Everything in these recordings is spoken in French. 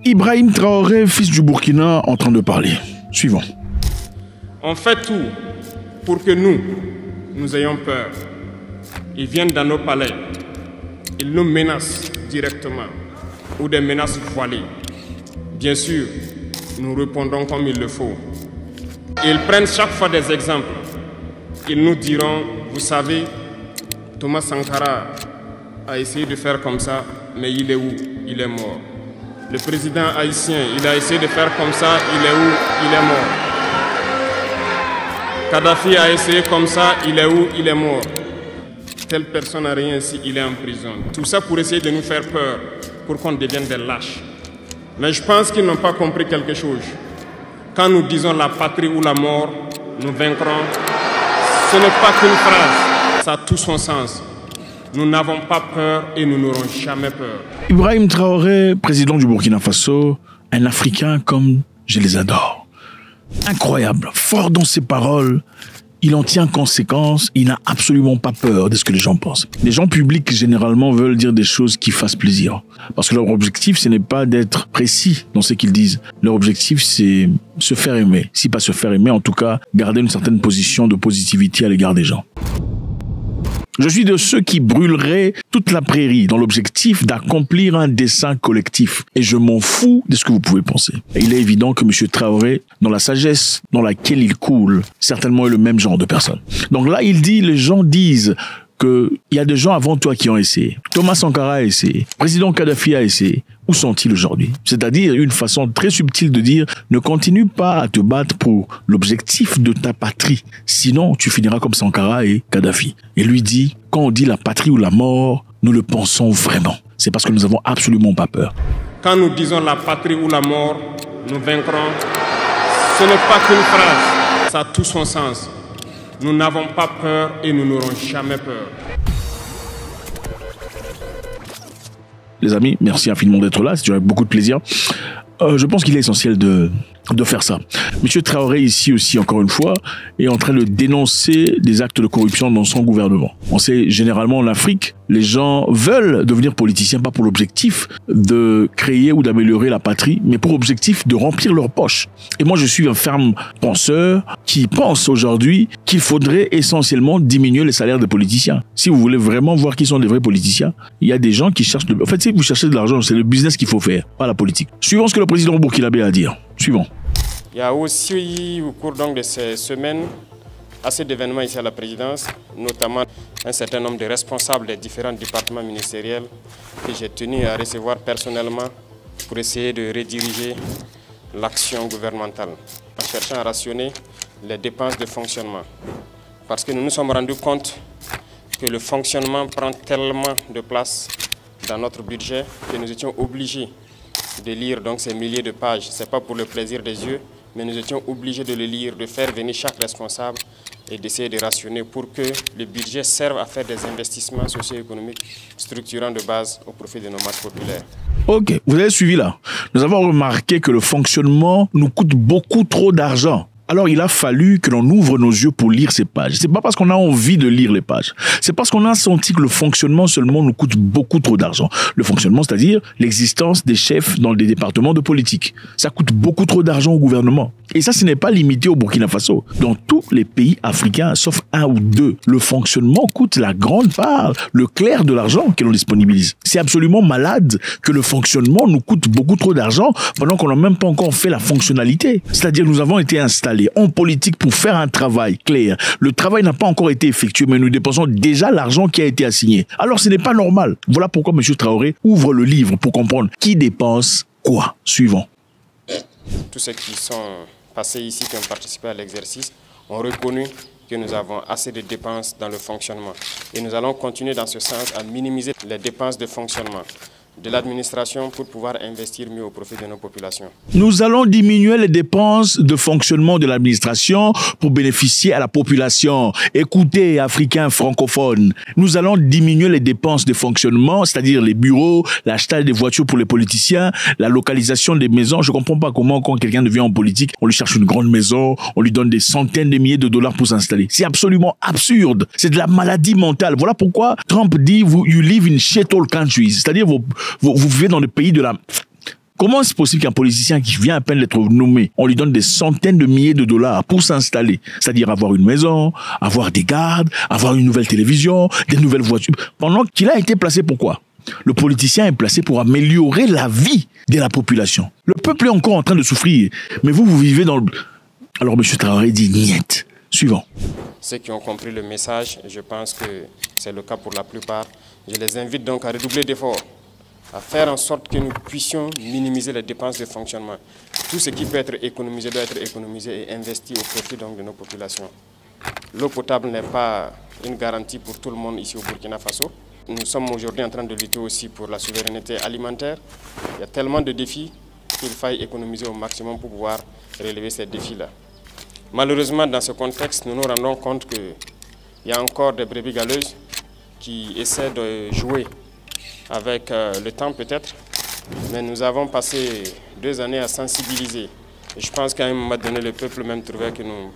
Ibrahim Traoré, fils du Burkina, en train de parler. Suivant. On fait tout pour que nous ayons peur. Ils viennent dans nos palais. Ils nous menacent directement ou des menaces voilées. Bien sûr, nous répondons comme il le faut. Ils prennent chaque fois des exemples. Ils nous diront, vous savez, Thomas Sankara a essayé de faire comme ça, mais il est où? Il est mort. Le président haïtien, il a essayé de faire comme ça, il est où? Il est mort. Kadhafi a essayé comme ça, il est où? Il est mort. Telle personne n'a rien ici, il est en prison. Tout ça pour essayer de nous faire peur, pour qu'on devienne des lâches. Mais je pense qu'ils n'ont pas compris quelque chose. Quand nous disons la patrie ou la mort, nous vaincrons, ce n'est pas qu'une phrase, ça a tout son sens. Nous n'avons pas peur et nous n'aurons jamais peur. Ibrahim Traoré, président du Burkina Faso, un Africain comme je les adore. Incroyable, fort dans ses paroles, il en tient conséquence, il n'a absolument pas peur de ce que les gens pensent. Les gens publics, généralement, veulent dire des choses qui fassent plaisir. Parce que leur objectif, ce n'est pas d'être précis dans ce qu'ils disent. Leur objectif, c'est se faire aimer. Si pas se faire aimer, en tout cas, garder une certaine position de positivité à l'égard des gens. Je suis de ceux qui brûleraient toute la prairie dans l'objectif d'accomplir un dessein collectif. Et je m'en fous de ce que vous pouvez penser. Et il est évident que M. Traoré, dans la sagesse dans laquelle il coule, certainement est le même genre de personne. Donc là, il dit, les gens disent qu'il y a des gens avant toi qui ont essayé. Thomas Sankara a essayé. Président Kadhafi a essayé. Où sont-ils aujourd'hui? C'est-à-dire une façon très subtile de dire ne continue pas à te battre pour l'objectif de ta patrie. Sinon, tu finiras comme Sankara et Kadhafi. Et lui dit, quand on dit la patrie ou la mort, nous le pensons vraiment. C'est parce que nous n'avons absolument pas peur. Quand nous disons la patrie ou la mort, nous vaincrons, ce n'est pas qu'une phrase, ça a tout son sens. Nous n'avons pas peur et nous n'aurons jamais peur. Les amis, merci infiniment d'être là, c'est avec beaucoup de plaisir. Je pense qu'il est essentiel de faire ça. Monsieur Traoré, ici aussi, encore une fois, est en train de dénoncer des actes de corruption dans son gouvernement. On sait, généralement, en Afrique, les gens veulent devenir politiciens, pas pour l'objectif de créer ou d'améliorer la patrie, mais pour objectif de remplir leurs poches. Et moi, je suis un ferme penseur qui pense aujourd'hui qu'il faudrait essentiellement diminuer les salaires des politiciens. Si vous voulez vraiment voir qui sont des vrais politiciens, il y a des gens qui cherchent... En fait, si vous cherchez de l'argent, c'est le business qu'il faut faire, pas la politique. Suivons ce que le président burkinabé a à dire. Suivant. Il y a aussi, au cours donc de ces semaines, assez d'événements ici à la présidence, notamment un certain nombre de responsables des différents départements ministériels que j'ai tenu à recevoir personnellement pour essayer de rediriger l'action gouvernementale en cherchant à rationner les dépenses de fonctionnement. Parce que nous nous sommes rendus compte que le fonctionnement prend tellement de place dans notre budget que nous étions obligés de lire donc ces milliers de pages. Ce n'est pas pour le plaisir des yeux, mais nous étions obligés de le lire, de faire venir chaque responsable et d'essayer de rationner pour que le budget serve à faire des investissements socio-économiques structurants de base au profit de nos masses populaires. Ok, vous avez suivi là. Nous avons remarqué que le fonctionnement nous coûte beaucoup trop d'argent. Alors il a fallu que l'on ouvre nos yeux pour lire ces pages. C'est pas parce qu'on a envie de lire les pages. C'est parce qu'on a senti que le fonctionnement seulement nous coûte beaucoup trop d'argent. Le fonctionnement, c'est-à-dire l'existence des chefs dans des départements de politique. Ça coûte beaucoup trop d'argent au gouvernement. Et ça, ce n'est pas limité au Burkina Faso. Dans tous les pays africains, sauf un ou deux, le fonctionnement coûte la grande part, le clair de l'argent que l'on disponibilise. C'est absolument malade que le fonctionnement nous coûte beaucoup trop d'argent pendant qu'on n'a même pas encore fait la fonctionnalité. C'est-à-dire nous avons été installés en politique pour faire un travail clair. Le travail n'a pas encore été effectué, mais nous dépensons déjà l'argent qui a été assigné. Alors ce n'est pas normal. Voilà pourquoi M. Traoré ouvre le livre pour comprendre qui dépense quoi. Suivant. Tous ceux qui sont passés ici, qui ont participé à l'exercice, ont reconnu que nous avons assez de dépenses dans le fonctionnement. Et nous allons continuer dans ce sens à minimiser les dépenses de fonctionnement de l'administration pour pouvoir investir mieux au profit de nos populations. Nous allons diminuer les dépenses de fonctionnement de l'administration pour bénéficier à la population. Écoutez, Africains francophones, nous allons diminuer les dépenses de fonctionnement, c'est-à-dire les bureaux, l'achat des voitures pour les politiciens, la localisation des maisons. Je ne comprends pas comment quand quelqu'un devient en politique, on lui cherche une grande maison, on lui donne des centaines de milliers de dollars pour s'installer. C'est absolument absurde. C'est de la maladie mentale. Voilà pourquoi Trump dit « You live in shithole countries », c'est-à-dire vous vivez dans le pays de la... Comment est-ce possible qu'un politicien qui vient à peine d'être nommé, on lui donne des centaines de milliers de dollars pour s'installer, c'est-à-dire avoir une maison, avoir des gardes, avoir une nouvelle télévision, des nouvelles voitures, pendant qu'il a été placé pourquoi? Le politicien est placé pour améliorer la vie de la population. Le peuple est encore en train de souffrir, mais vous vivez dans le... Alors M. Traoré dit niet. Suivant. Ceux qui ont compris le message, je pense que c'est le cas pour la plupart, je les invite donc à redoubler d'efforts, à faire en sorte que nous puissions minimiser les dépenses de fonctionnement. Tout ce qui peut être économisé doit être économisé et investi au profit donc de nos populations. L'eau potable n'est pas une garantie pour tout le monde ici au Burkina Faso. Nous sommes aujourd'hui en train de lutter aussi pour la souveraineté alimentaire. Il y a tellement de défis qu'il faille économiser au maximum pour pouvoir relever ces défis-là. Malheureusement, dans ce contexte, nous nous rendons compte qu'il y a encore des brebis galeuses qui essaient de jouer avec le temps peut-être, mais nous avons passé 2 années à sensibiliser. Et je pense qu'à un moment donné, le peuple même trouvait que nous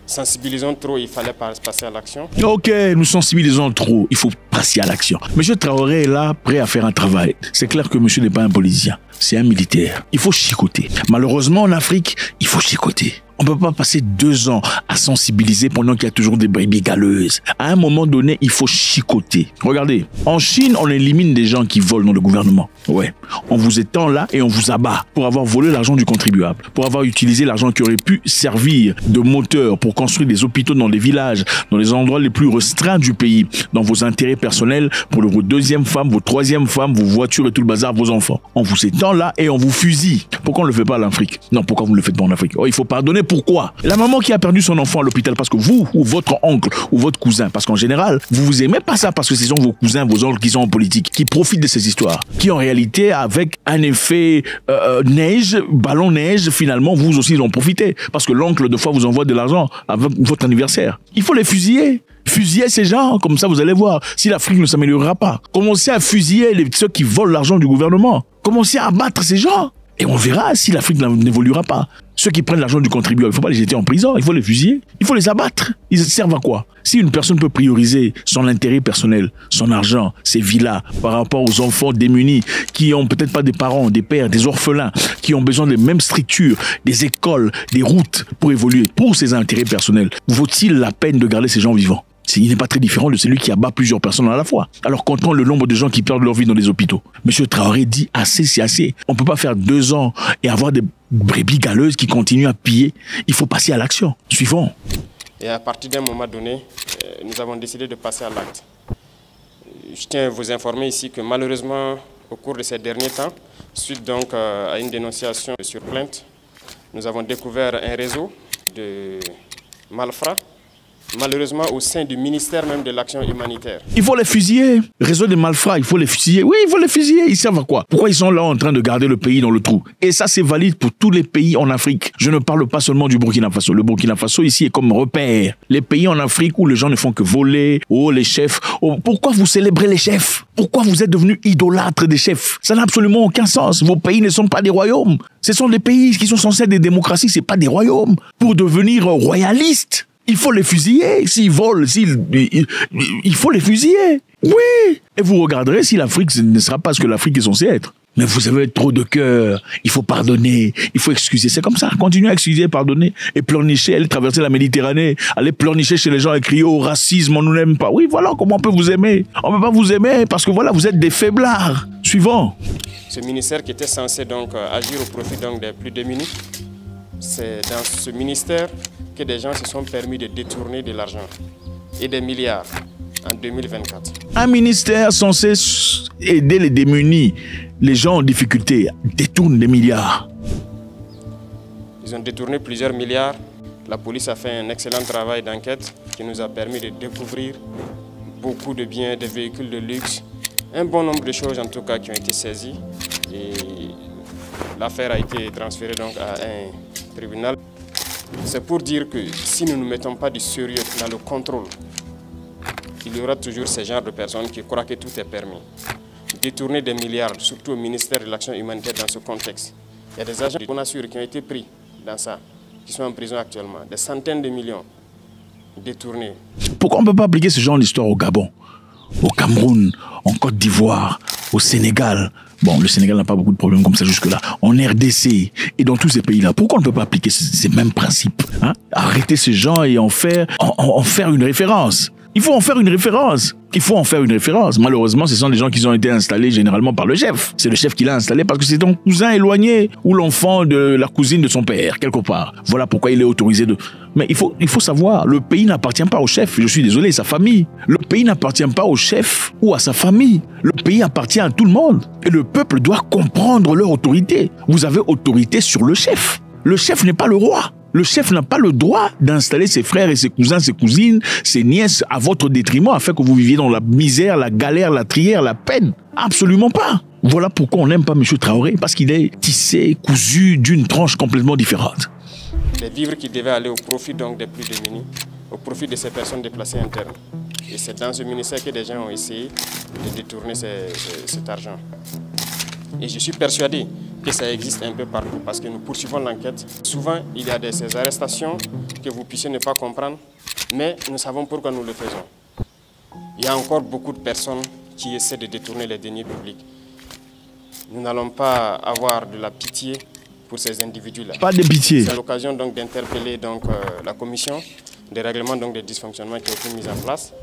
sensibilisons trop, il fallait passer à l'action. Ok, nous sensibilisons trop, il faut passer à l'action. Monsieur Traoré est là, prêt à faire un travail. C'est clair que monsieur n'est pas un politicien, c'est un militaire. Il faut chicoter. Malheureusement, en Afrique, il faut chicoter. On ne peut pas passer 2 ans à sensibiliser pendant qu'il y a toujours des brebis galeuses. À un moment donné, il faut chicoter. Regardez, en Chine, on élimine des gens qui volent dans le gouvernement. Ouais, on vous étend là et on vous abat pour avoir volé l'argent du contribuable, pour avoir utilisé l'argent qui aurait pu servir de moteur pour construire des hôpitaux dans les villages, dans les endroits les plus restreints du pays, dans vos intérêts personnels, pour vos 2e femmes, vos 3e femmes, vos voitures et tout le bazar, vos enfants. On vous étend là et on vous fusille. Pourquoi on ne le fait pas en Afrique? Non, pourquoi vous ne le faites pas en Afrique? Oh, il faut pardonner. Pourquoi? La maman qui a perdu son enfant à l'hôpital parce que vous, ou votre oncle, ou votre cousin, parce qu'en général, vous aimez pas ça parce que ce sont vos cousins, vos oncles qui sont en politique, qui profitent de ces histoires, qui en réalité, avec un effet neige, ballon neige, finalement, vous aussi ils en profitez. Parce que l'oncle, de fois, vous envoie de l'argent avec votre anniversaire. Il faut les fusiller. Fusiller ces gens, comme ça vous allez voir si l'Afrique ne s'améliorera pas. Commencez à fusiller ceux qui volent l'argent du gouvernement. Commencez à abattre ces gens. Et on verra si l'Afrique n'évoluera pas. Ceux qui prennent l'argent du contribuable, il ne faut pas les jeter en prison, il faut les fusiller, il faut les abattre. Ils servent à quoi? Si une personne peut prioriser son intérêt personnel, son argent, ses villas, par rapport aux enfants démunis, qui ont peut-être pas des parents, des pères, des orphelins, qui ont besoin des mêmes structures, des écoles, des routes pour évoluer, pour ses intérêts personnels, vaut-il la peine de garder ces gens vivants? Il n'est pas très différent de celui qui abat plusieurs personnes à la fois. Alors comptons le nombre de gens qui perdent leur vie dans les hôpitaux. Monsieur Traoré dit assez, c'est assez. On ne peut pas faire 2 ans et avoir des brebis galeuses qui continuent à piller. Il faut passer à l'action. Suivant. Et à partir d'un moment donné, nous avons décidé de passer à l'acte. Je tiens à vous informer ici que malheureusement, au cours de ces derniers temps, suite donc à une dénonciation sur plainte, nous avons découvert un réseau de malfrats, malheureusement au sein du ministère même de l'action humanitaire. Il faut les fusiller. Réseau des malfrats, il faut les fusiller. Oui, il faut les fusiller. Ils servent à quoi? Pourquoi ils sont là en train de garder le pays dans le trou? Et ça, c'est valide pour tous les pays en Afrique. Je ne parle pas seulement du Burkina Faso. Le Burkina Faso ici est comme repère. Les pays en Afrique où les gens ne font que voler, les chefs. Pourquoi vous célébrez les chefs? Pourquoi vous êtes devenus idolâtres des chefs? Ça n'a absolument aucun sens. Vos pays ne sont pas des royaumes. Ce sont des pays qui sont censés être des démocraties, c'est pas des royaumes. Pour devenir royalistes, il faut les fusiller. S'ils volent, il faut les fusiller. Oui. Et vous regarderez si l'Afrique ne sera pas ce que l'Afrique est censée être. Mais vous avez trop de cœur. Il faut pardonner. Il faut excuser. C'est comme ça. Continuez à excuser, pardonner. Et pleurnicher, aller traverser la Méditerranée. Aller pleurnicher chez les gens et crier au racisme, on ne nous aime pas. Oui, voilà comment on peut vous aimer. On ne peut pas vous aimer parce que voilà, vous êtes des faiblards. Suivant. Ce ministère qui était censé donc agir au profit donc des plus démunis, c'est dans ce ministère que des gens se sont permis de détourner de l'argent et des milliards en 2024. Un ministère censé aider les démunis, les gens en difficulté, détourne des milliards. Ils ont détourné plusieurs milliards. La police a fait un excellent travail d'enquête qui nous a permis de découvrir beaucoup de biens, des véhicules de luxe, un bon nombre de choses en tout cas qui ont été saisies. Et l'affaire a été transférée donc à un tribunal. C'est pour dire que si nous ne mettons pas du sérieux dans le contrôle, il y aura toujours ce genre de personnes qui croient que tout est permis. Détourner des milliards, surtout au ministère de l'Action humanitaire dans ce contexte. Il y a des agents qu'on assure qui ont été pris dans ça, qui sont en prison actuellement. Des centaines de millions détournés. Pourquoi on ne peut pas appliquer ce genre d'histoire au Gabon, au Cameroun, en Côte d'Ivoire, au Sénégal. Bon, le Sénégal n'a pas beaucoup de problèmes comme ça jusque-là. En RDC et dans tous ces pays-là, pourquoi on ne peut pas appliquer ces mêmes principes, hein? Arrêter ces gens et en faire une référence. Il faut en faire une référence. Il faut en faire une référence. Malheureusement, ce sont des gens qui ont été installés généralement par le chef. C'est le chef qui l'a installé parce que c'est ton cousin éloigné ou l'enfant de la cousine de son père, quelque part. Voilà pourquoi il est autorisé de... Mais il faut savoir, le pays n'appartient pas au chef. Je suis désolé, sa famille. Le pays n'appartient pas au chef ou à sa famille. Le pays appartient à tout le monde. Et le peuple doit comprendre leur autorité. Vous avez autorité sur le chef. Le chef n'est pas le roi. Le chef n'a pas le droit d'installer ses frères et ses cousins, ses cousines, ses nièces à votre détriment afin que vous viviez dans la misère, la galère, la trière, la peine. Absolument pas. Voilà pourquoi on n'aime pas M. Traoré, parce qu'il est tissé, cousu d'une tranche complètement différente. Les vivres qui devaient aller au profit donc des plus démunis, au profit de ces personnes déplacées internes. Et c'est dans ce ministère que des gens ont essayé de détourner cet argent. Et je suis persuadé que ça existe un peu partout parce que nous poursuivons l'enquête. Souvent, il y a ces arrestations que vous puissiez ne pas comprendre, mais nous savons pourquoi nous le faisons. Il y a encore beaucoup de personnes qui essaient de détourner les deniers publics. Nous n'allons pas avoir de la pitié pour ces individus-là. Pas de pitié. C'est l'occasion donc d'interpeller la commission des règlements donc des dysfonctionnements qui ont été mis en place.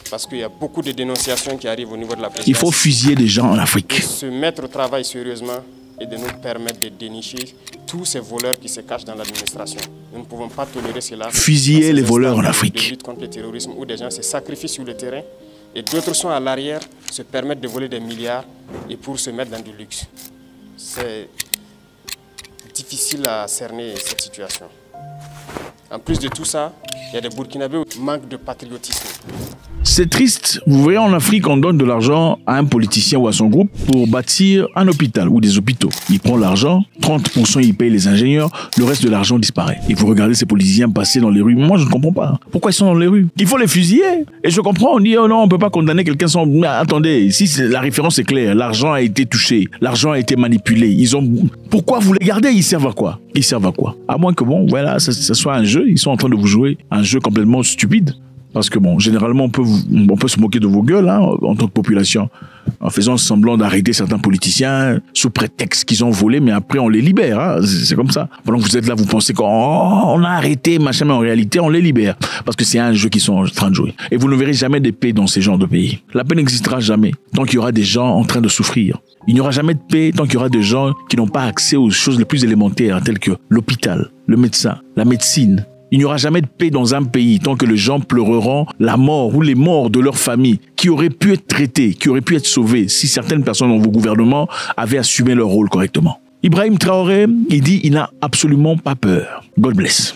Parce qu'il y a beaucoup de dénonciations qui arrivent au niveau de la présidence. Il faut fusiller des gens en Afrique. Se mettre au travail sérieusement et de nous permettre de dénicher tous ces voleurs qui se cachent dans l'administration. Nous ne pouvons pas tolérer cela. Fusiller les voleurs en Afrique. De lutte contre le terrorisme où des gens se sacrifient sur le terrain et d'autres sont à l'arrière, se permettent de voler des milliards et pour se mettre dans du luxe. C'est difficile à cerner cette situation. En plus de tout ça, il y a des Burkinabés qui manquent de patriotisme. C'est triste. Vous voyez, en Afrique, on donne de l'argent à un politicien ou à son groupe pour bâtir un hôpital ou des hôpitaux. Il prend l'argent, 30% il paye les ingénieurs, le reste de l'argent disparaît. Et vous regardez ces politiciens passer dans les rues. Moi, je ne comprends pas. Pourquoi ils sont dans les rues? Il faut les fusiller. Et je comprends, on dit, oh non, on ne peut pas condamner quelqu'un sans... Mais attendez, ici, la référence est claire. L'argent a été touché. L'argent a été manipulé. Pourquoi vous les gardez? Ils servent à quoi? Ils servent à quoi? À moins que, bon, voilà, ça soit un jeu. Ils sont en train de vous jouer un jeu complètement stupide. Parce que bon, généralement, on peut se moquer de vos gueules, hein, en tant que population, en faisant semblant d'arrêter certains politiciens sous prétexte qu'ils ont volé, mais après on les libère. Hein, c'est comme ça. Pendant que vous êtes là, vous pensez qu'on a arrêté, machin, mais en réalité, on les libère. Parce que c'est un jeu qu'ils sont en train de jouer. Et vous ne verrez jamais de paix dans ces genres de pays. La paix n'existera jamais tant qu'il y aura des gens en train de souffrir. Il n'y aura jamais de paix tant qu'il y aura des gens qui n'ont pas accès aux choses les plus élémentaires, telles que l'hôpital, le médecin, la médecine. Il n'y aura jamais de paix dans un pays tant que les gens pleureront la mort ou les morts de leur famille qui auraient pu être traités, qui auraient pu être sauvés si certaines personnes dans vos gouvernements avaient assumé leur rôle correctement. Ibrahim Traoré, il dit il n'a absolument pas peur. God bless.